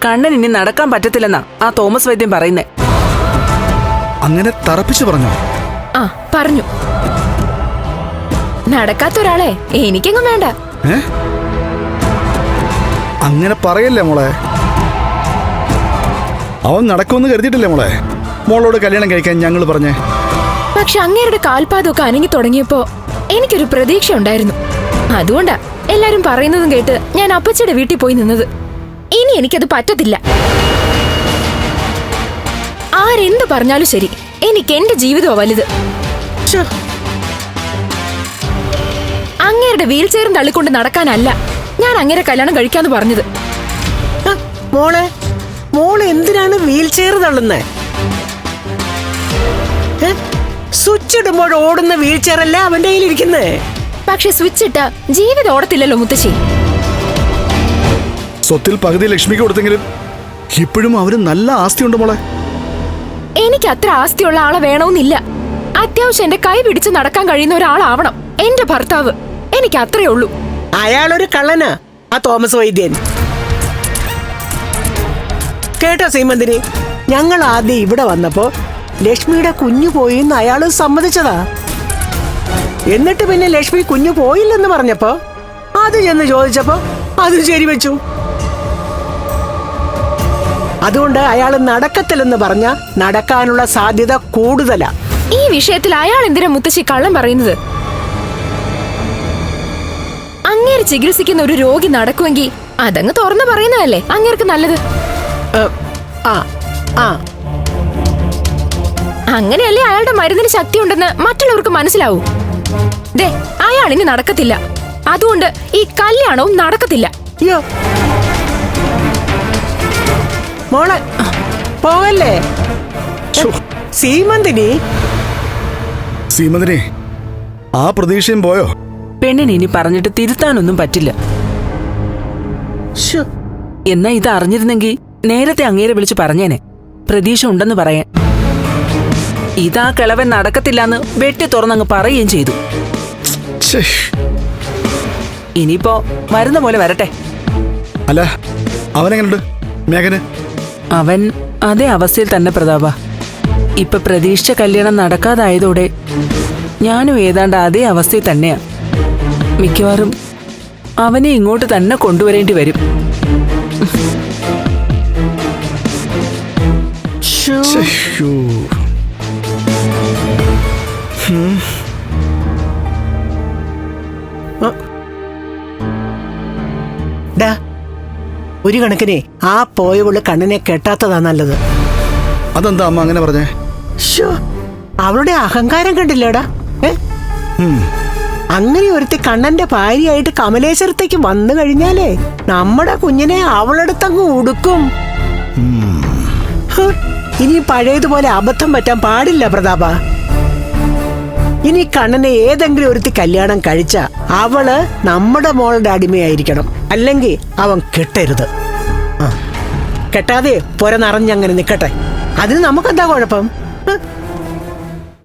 കണ്ണൻ ഇനി നടക്കാൻ പറ്റത്തില്ലെന്നാ ആ തോമസ് വൈദ്യൻ പറയുന്നേ. അങ്ങനെ തറപ്പിച്ചു പറഞ്ഞോ? ആ പറഞ്ഞു. നടക്കാത്ത ഒരാളെ എനിക്കെങ്ങും വേണ്ട. അങ്ങനെ പറയല്ലേ മോളെ. അവൻ നടക്കുമെന്ന് കരുതിയിട്ടില്ലേ മോളെ മോളോട് കല്യാണം കഴിക്കാൻ ഞങ്ങൾ പറഞ്ഞേ. പക്ഷെ അങ്ങേരുടെ കാൽപാദമൊക്കെ അനങ്ങി തുടങ്ങിയപ്പോ എനിക്കൊരു പ്രതീക്ഷ ഉണ്ടായിരുന്നു. അതുകൊണ്ടാ എല്ലാരും പറയുന്നതും കേട്ട് ഞാൻ അപ്പച്ചിയുടെ വീട്ടിൽ പോയി നിന്നത്. ഇനി എനിക്കത് പറ്റത്തില്ല. ആരെന്ത് പറഞ്ഞാലും ശരി, എനിക്ക് എന്റെ ജീവിതമോ വലുത്. അങ്ങേരുടെ വീൽ ചെയറും തള്ളിക്കൊണ്ട് നടക്കാനല്ല ഞാൻ അങ്ങേരെ കല്യാണം കഴിക്കാന്ന് പറഞ്ഞത്. മോളെ മോള് എന്തിനാണ് വീൽ ചെയർ തള്ളുന്നേ? സ്വിച്ച് ഇടുമ്പോൾ ഓടുന്ന വീൽ ചെയർ അല്ല അവന്റെ കയ്യിലിരിക്കുന്നേ. പക്ഷെ സ്വിച്ച് ഇട്ട ജീവിതം ഓടത്തില്ലല്ലോ മുത്തശ്ശി. സ്വത്തിൽ പകുതി ലക്ഷ്മിക്ക് കൊടുത്തെങ്കിലും ഇപ്പോഴും അവര് നല്ല ആസ്തിയുണ്ട് മോളെ. എനിക്ക് അത്ര ആസ്തിയുള്ള ആളെ വേണമെന്നില്ല. അത്യാവശ്യം എന്റെ കൈ പിടിച്ച് നടക്കാൻ കഴിയുന്ന ഒരാളാവണം എന്റെ ഭർത്താവ്. എനിക്ക് അത്രേ ഉള്ളൂ. അയാളൊരു കള്ളനാ ആ തോമസ് വൈദ്യൻ. കേട്ടോ സീമന്തിനി, ഞങ്ങൾ ആദ്യം ഇവിടെ വന്നപ്പോ ലക്ഷ്മിയുടെ കുഞ്ഞു പോയിന്ന് അയാള് സമ്മതിച്ചതാ. എന്നിട്ട് പിന്നെ ലക്ഷ്മി കുഞ്ഞു പോയില്ലെന്ന് പറഞ്ഞപ്പോ അത് ചെന്ന് ചോദിച്ചപ്പോ അത് ശരിവെച്ചു. അതുകൊണ്ട് അയാൾ നടക്കത്തില്ലെന്ന് പറഞ്ഞ നടക്കാനുള്ള സാധ്യത കൂടുതലാ. ഈ വിഷയത്തിൽ അയാൾ എന്തിനാ മുത്തശ്ശി കള്ളം പറയുന്നത്? അങ്ങേര് ചികിത്സിക്കുന്ന ഒരു രോഗി നടക്കുമെങ്കിൽ അതങ്ങ് തുറന്നു പറയുന്നതല്ലേ അങ്ങേർക്ക് നല്ലത്. അങ്ങനെയല്ലേ അയാളുടെ മരുന്നിന് ശക്തി ഉണ്ടെന്ന് മറ്റുള്ളവർക്ക് മനസ്സിലാവൂ. ദേ, അയാൾ ഇനി നടക്കത്തില്ല. അതുകൊണ്ട് ഈ കല്യാണവും നടക്കത്തില്ല. മോളെ പോകല്ലേ സീമന്തിനി. സീമന്തിനി, ആ പ്രതീക്ഷയും പോയോ? പെണ്ണിന് ഇനി പറഞ്ഞിട്ട് തിരുത്താനൊന്നും പറ്റില്ല. എന്നാ ഇത് അറിഞ്ഞിരുന്നെങ്കിൽ നേരത്തെ അങ്ങേരെ വിളിച്ച് പറഞ്ഞേനെ പ്രതീക്ഷ ഉണ്ടെന്ന് പറയാൻ. ഇതാ കിളവൻ നടക്കത്തില്ലാന്ന് വെട്ടി തുറന്നങ്ങ് പറയുകയും ചെയ്തു. ഇനിയിപ്പോ വരുന്ന പോലെ വരട്ടെ. അല്ല, അവനെങ്ങനുണ്ട് മേഘന്? അവൻ അതേ അവസ്ഥയിൽ തന്നെ പ്രതാപ. ഇപ്പൊ പ്രതീക്ഷിച്ച കല്യാണം നടക്കാതായതോടെ ഞാനും ഏതാണ്ട് അതേ അവസ്ഥയിൽ തന്നെയാ. മിക്കവാറും അവനെ ഇങ്ങോട്ട് തന്നെ കൊണ്ടുവരേണ്ടി വരും. ഒരു കണക്കിനെ ആ പോയവള് കണ്ണിനെ കെട്ടാത്തതാ നല്ലത്. അതെന്താ അമ്മ അങ്ങനെ പറഞ്ഞേ? അവളുടെ അഹങ്കാരം കണ്ടില്ലേടാ. അങ്ങനെ ഒരുത്തി കണ്ണന്റെ ഭാര്യയായിട്ട് കമലേശ്വരത്തേക്ക് വന്നു കഴിഞ്ഞാലേ നമ്മുടെ കുഞ്ഞിനെ അവളെടുത്തങ്ങ് ഉടുക്കും. ഇനി പഴയതുപോലെ അബദ്ധം പറ്റാൻ പാടില്ല പ്രതാപ. ഇനി കണ്ണനെ ഏതെങ്കിലും ഒരുത്തി കല്യാണം കഴിച്ച അവള് നമ്മുടെ മോളുടെ അടിമയായിരിക്കണം. അല്ലെങ്കിൽ അവൻ കെട്ടരുത്. കെട്ടാതെ പുര നിറഞ്ഞങ്ങനെ നിക്കട്ടെ. അതിന് നമുക്കെന്താ കുഴപ്പം?